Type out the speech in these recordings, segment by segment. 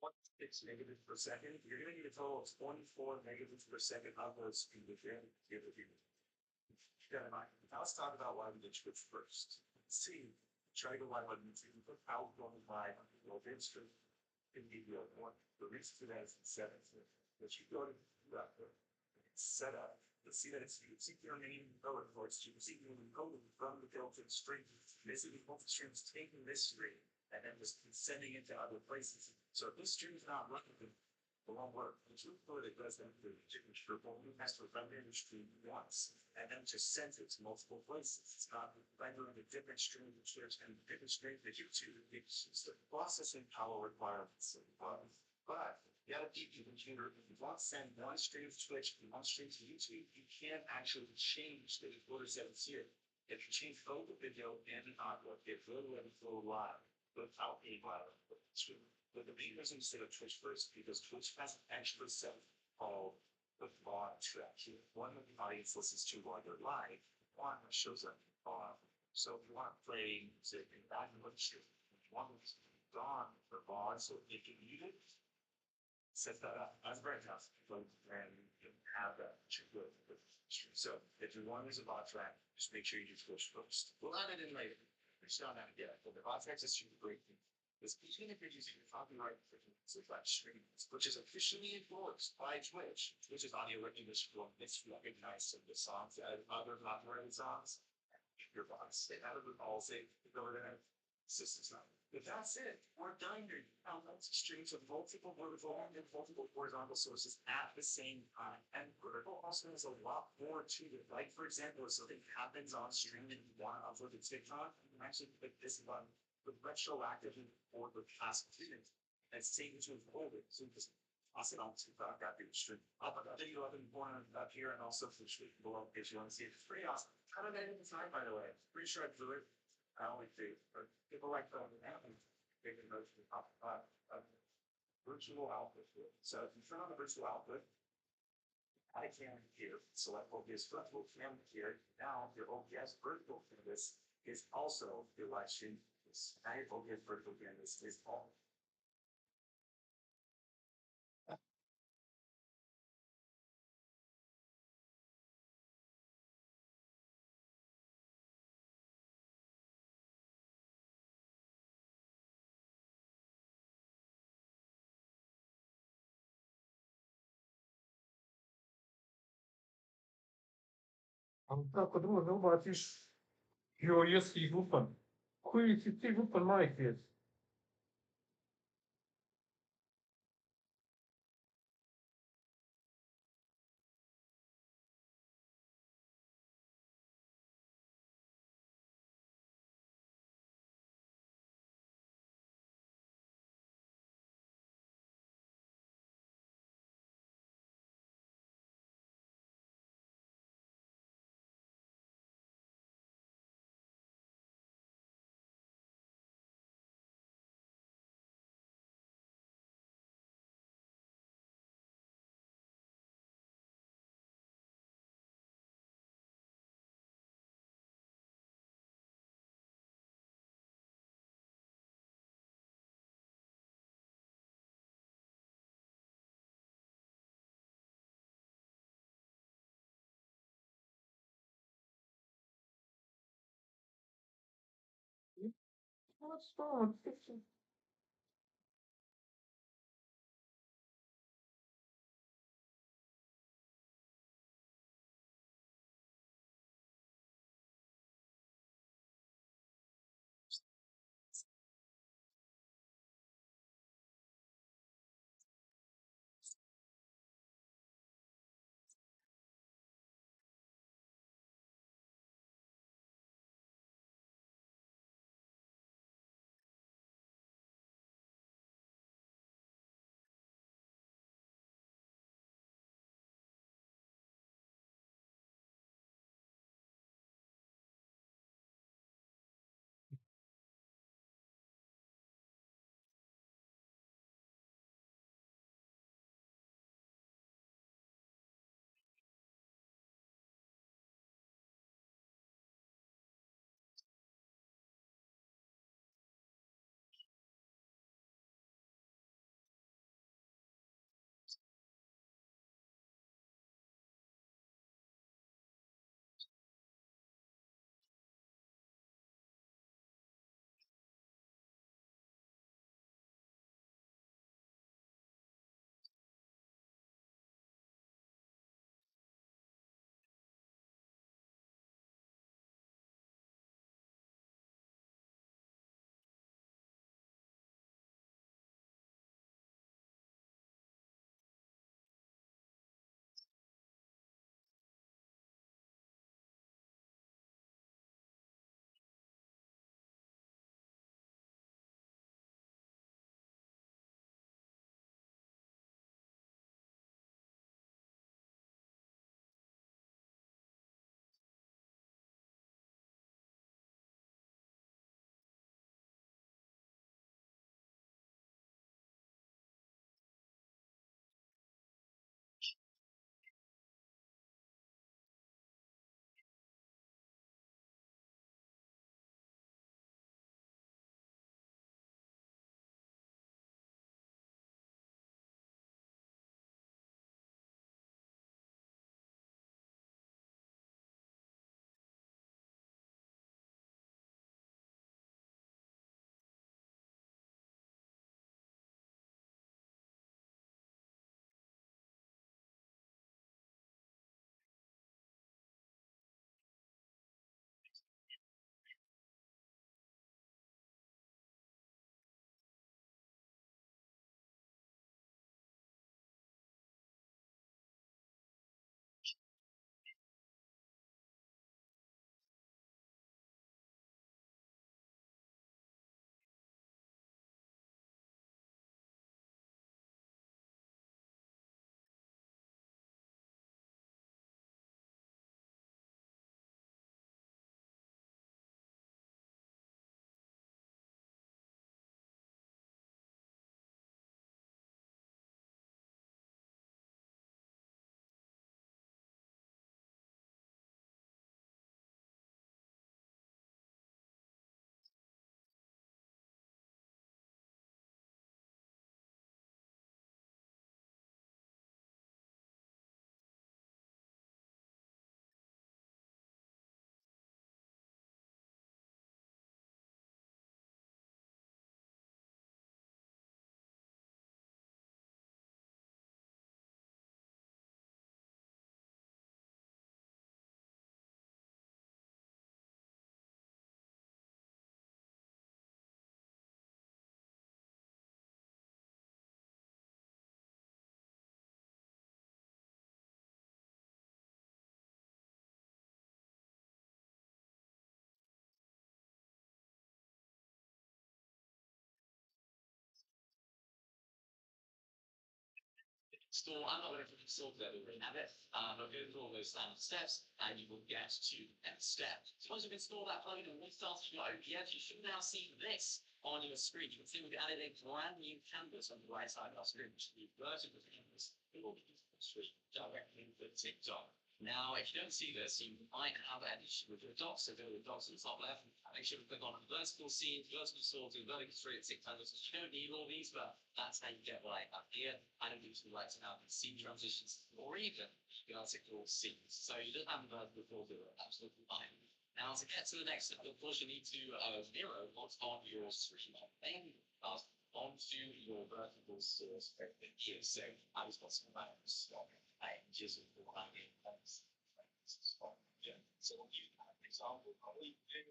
1 6 megabits per second, you're going to need a total of 24 megabits per second upload speed within the other. Keep that in mind. Now let's talk about why we did Twitch first. See, try to go live on YouTube with outgoing live on the open stream in video one. The reason for that is in settings. But you go to set up, you'll see that it's you can see your name code reports. You can see the code from the built-in stream. Basically, the built-in stream is taking this stream and then just sending it to other places. So if this stream is not running, it won't work. The truth code that does that for the signature only has to run in the stream once and then just sends it to multiple places. It's not rendering a different stream to Twitch and a different stream to YouTube. It's just the processing power requirements. But you gotta keep your computer. If you want to send one stream to Twitch and one stream to YouTube, you can't actually change the encoder settings here. If you change both the video and the audio, it will let it flow live without a live stream. But the main reason to set up Twitch first because Twitch has an extra setting called the VOD track here. One that the audience listens to while they're live, one that shows up in VOD. So if you want to play music in that stream, if you want it to be gone for VOD, so if you need it, set that up. That's very tough. And you have that with stream. So if you want to use a VOD track, just make sure you do Twitch first. We'll add it in later. It's not that yet, but the VOD track is super great thing. This even if you're using a copyright infringement like streams, which is officially enforced by Twitch, which is audio recognition will misrecognize some of the songs that other copyrighted songs. Your box, they have it with all safe over there. Systems not. But that's it. We're done here. Now let's streams of multiple vertical and multiple horizontal sources at the same time. And vertical also has a lot more to it. Like for example, if something happens on stream and you want to upload to TikTok, you can actually click this button with retroactively or with past students and save it to a folder. So you just toss it on TikTok after the stream. I'll put a video up in the corner up here and also for the stream below if you want to see it. It's pretty awesome. Kind of editing time, by the way. Pretty sure I drew it. I only do, but people like the big emotion of virtual output. So if you turn on the virtual output, I can here. Select OBS virtual camera here. Now your OBS virtual canvas is also your live stream. Now your OBS virtual canvas is all. Так, подумав, ну бачиш, що є свій група. Хуй ці група має. What's wrong? Store, I'm not going to install that, we already have it. But go through all those standard steps and you will get to the next step. So once you've installed that plugin and restarted your OBS, you should now see this on your screen. You can see we've added a brand new canvas on the right side of our screen, which is the vertical canvas. It will be straight directly with TikTok. Now, if you don't see this, you might have an issue with your dots. So go to the dots on the top left. Make sure to click on vertical scene, vertical sorting, vertical straight TikTok. You don't need all these, but that's how you get what I have here. I don't usually like to have scene transitions or even vertical scenes. So you don't have the vertical filter, absolutely fine. Now, to get to the next step, of course, you need to mirror what's on your screen. Then onto your vertical source here. So I was got some values just for finding things. Yeah. So you have an example of what you do.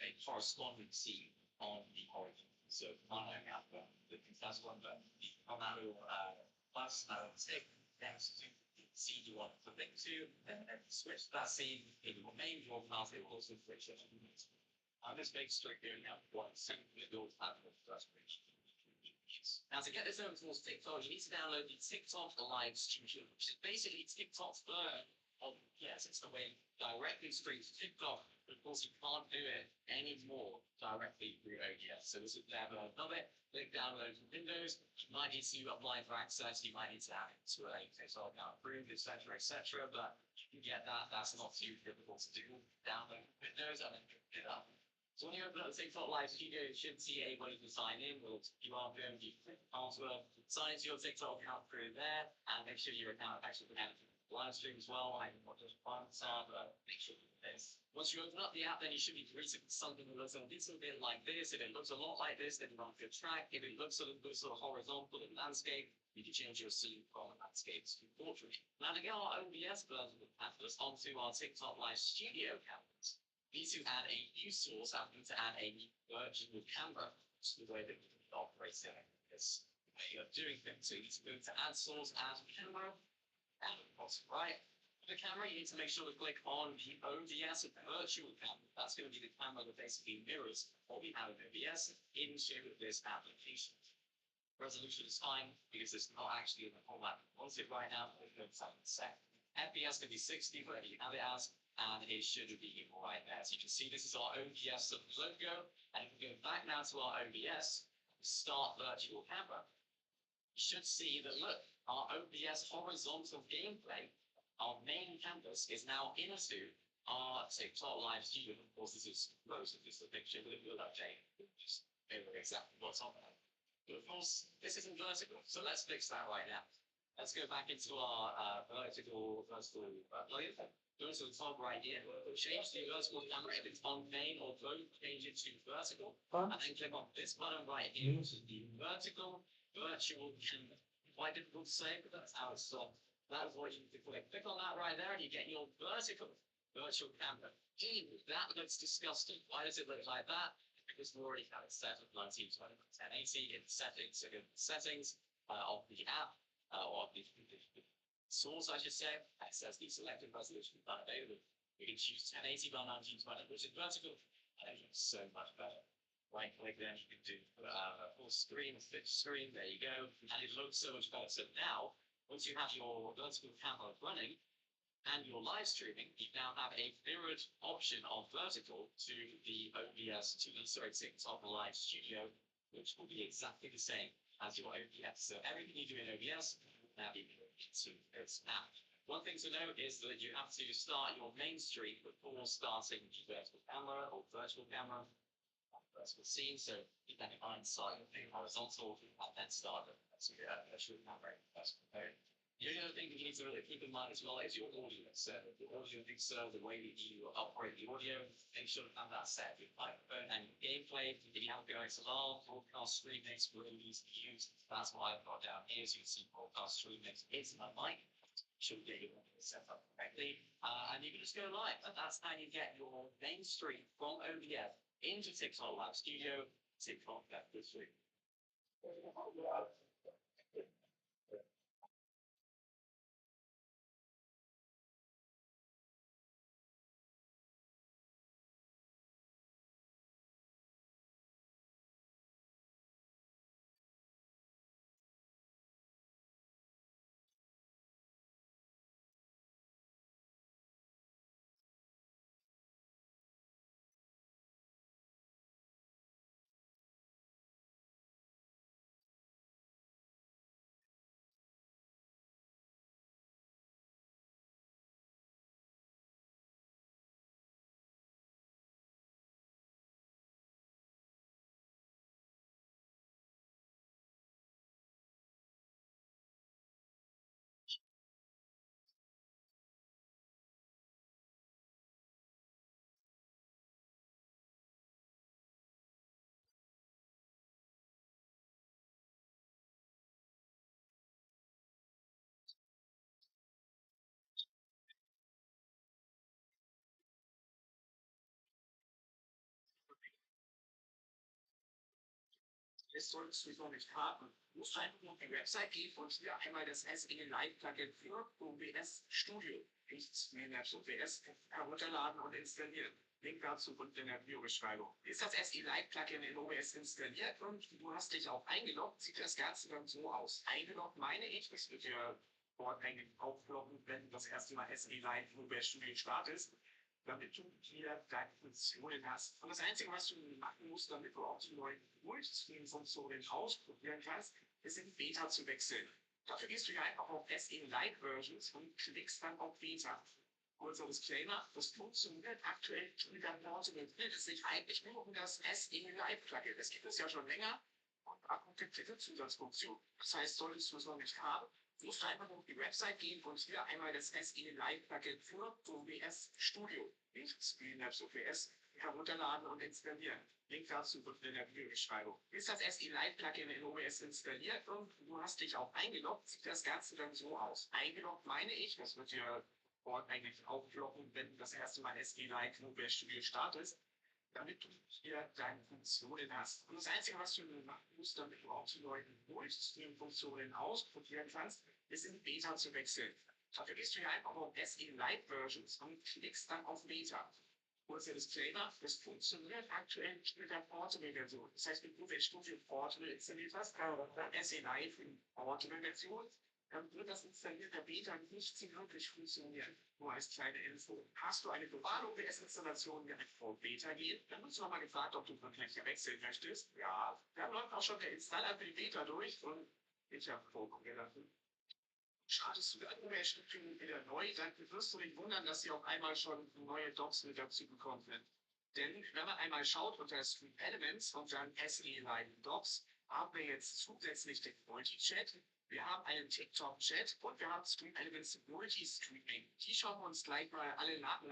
A corresponding scene on the origin. So I have the that's one, but on that little plus tick next to the scene you want to link to, and then switch that scene in your main draw path, it will also switch it. I'm just making straight here now one scene with your tab of first page. Now, to get this over towards TikTok, you need to download the TikTok Live Studio, which is basically TikTok's version of, yes, it's the way directly straight to TikTok, but of course you can't do it anymore directly through OBS. So this is the version of it. Click download from Windows. You might need to apply for access. You might need to have it to a TikTok account approved, etc., etc. But you can get that. That's not too difficult to do. Download Windows and then pick it up. So when you open up the TikTok Live Studio, you should see a way to sign in. Well, you are going to click the password, sign into your TikTok account through there, and make sure your account actually connected to the live stream as well. I don't know what those requirements are, but make sure you do this. Once you open up the app, then you should be greeted with something that looks a little bit like this. If it looks a lot like this, then you're on a good track. If it looks a little bit sort of horizontal in landscape, you can change your scene from landscape to portrait. Now, to get our OBS version of Canvas onto our TikTok Live Studio canvas, we need to add a new source. I'm going to add a new virtual camera. It's the way that we operate this way of doing things. So you need to go to add source, add camera, and right. For the camera, you need to make sure to click on the OBS virtual camera. That's going to be the camera that basically mirrors what we have in OBS into this application. Resolution is fine because it's not actually in the format we want it right now. We're going to set FPS can be 60, whatever you have it as. And it should be right there. So you can see this is our OBS logo. And if we go back now to our OBS, start virtual camera, you should see that, look, our OBS horizontal gameplay, our main canvas is now into our TikTok Live Studio. Of course, this is most of this picture, but it will update. Just remember exactly what's on there. But of course, this isn't vertical. So let's fix that right now. Let's go back into our vertical plugin. Go to the top right here, change the vertical camera if it's on main or both, change it to vertical, and then click on this button right here, which is the vertical virtual camera. Quite difficult to say, but that's how it's done. That's what you need to click. Click on that right there, and you get your vertical virtual camera. Gee, that looks disgusting. Why does it look like that? Because we already have it set at 1920 by 1080 in settings. So go to the settings of the app, or the source, I should say, it says the selected resolution is unavailable. You can choose 1080 by 1920, which is vertical, and it looks so much better. Right click, then you can do full screen, fixed screen, there you go, and it looks so much better. So now, once you have your vertical camera running and your live streaming, you now have a mirrored option of vertical to the OBS, to the TikTok Live Studio, which will be exactly the same as your OBS. So everything you do in OBS will now be mirrored into this app. One thing to note is that you have to start your main stream before starting the vertical camera or virtual camera, vertical scene. So keep that in mind, start your thing horizontal, and then start the virtual camera. The only other thing you need to really keep in mind as well is your audio set. The audio mixer, the way that you operate the audio, make sure to have that set with microphone and your gameplay. If you have the XLR, broadcast stream mix, really easy to use. That's why I've got down here, so you can see broadcast stream mix is my mic. Should get your audio set up correctly. And you can just go live. And that's how you get your main stream from OBS into TikTok Live Studio, TikTok Live Studio. Das solltest du noch nicht haben. Du musst einfach nur auf die Website gehen und hier einmal das SE Live Plugin für OBS Studio, nicht Mainapps OBS, herunterladen und installieren. Link dazu unten in der Videobeschreibung. Ist das SE Live Plugin in OBS installiert und du hast dich auch eingeloggt, sieht das Ganze dann so aus. Eingeloggt meine ich, das wird ja dort eigentlich aufploppen, wenn das erste Mal SE Live OBS Studio startet, damit du hier deine Funktionen hast. Und das Einzige, was du machen musst, damit du auch die neuen Fullscreen-Funktionen ausprobieren kannst, ist in Beta zu wechseln. Dafür gehst du hier einfach auf SE Lite Versions und klickst dann auf Beta. Kurzer Disclaimer, das funktioniert aktuell mit der Portable. Es dreht sich eigentlich nur um das SE Lite Plugin. Das gibt es ja schon länger und abgeklärte Zusatzfunktion. Das heißt, solltest du es noch nicht haben, musst du einfach auf die Website gehen und hier einmal das SE Live Plugin für OBS Studio, nicht Screenapps OBS, herunterladen und installieren. Link dazu wird in der Videobeschreibung. Ist das SE Live Plugin in OBS installiert und du hast dich auch eingeloggt, sieht das Ganze dann so aus. Eingeloggt meine ich, das wird ja dort eigentlich aufploppen, wenn du das erste Mal SE Live in OBS Studio startest, damit du hier deine Funktionen hast. Und das Einzige, was du machen musst, damit du auch die neuen Multistream-Funktionen ausprobieren kannst, ist in Beta zu wechseln. Dafür gehst du hier einfach auf SE Lite Versions und klickst dann auf Beta. Kurzer Disclaimer, das funktioniert aktuell nicht mit der Portable-Version. Das heißt, wenn du das Studio Portable installiert hast, SE Live in Portable-Version, dann wird das installierte Beta nicht so wirklich funktionieren. Nur als kleine Info. Hast du eine globale OBS-Installation direkt vor Beta geht, dann wirst du nochmal gefragt, ob du wirklich wechseln möchtest. Ja, dann läuft auch schon der Installer für die Beta durch und ich habe vollkommen gelassen. Startest du dein OBS-Studio wieder neu, dann wirst du dich wundern, dass sie auf einmal schon neue Docs mit dazu bekommen sind. Denn wenn man einmal schaut unter Stream Elements und dann SE Line Docs, haben wir jetzt zusätzlich den Multi-Chat, wir haben einen TikTok-Chat und wir haben Stream Elements Multi-Streaming. Die schauen wir uns gleich mal alle nach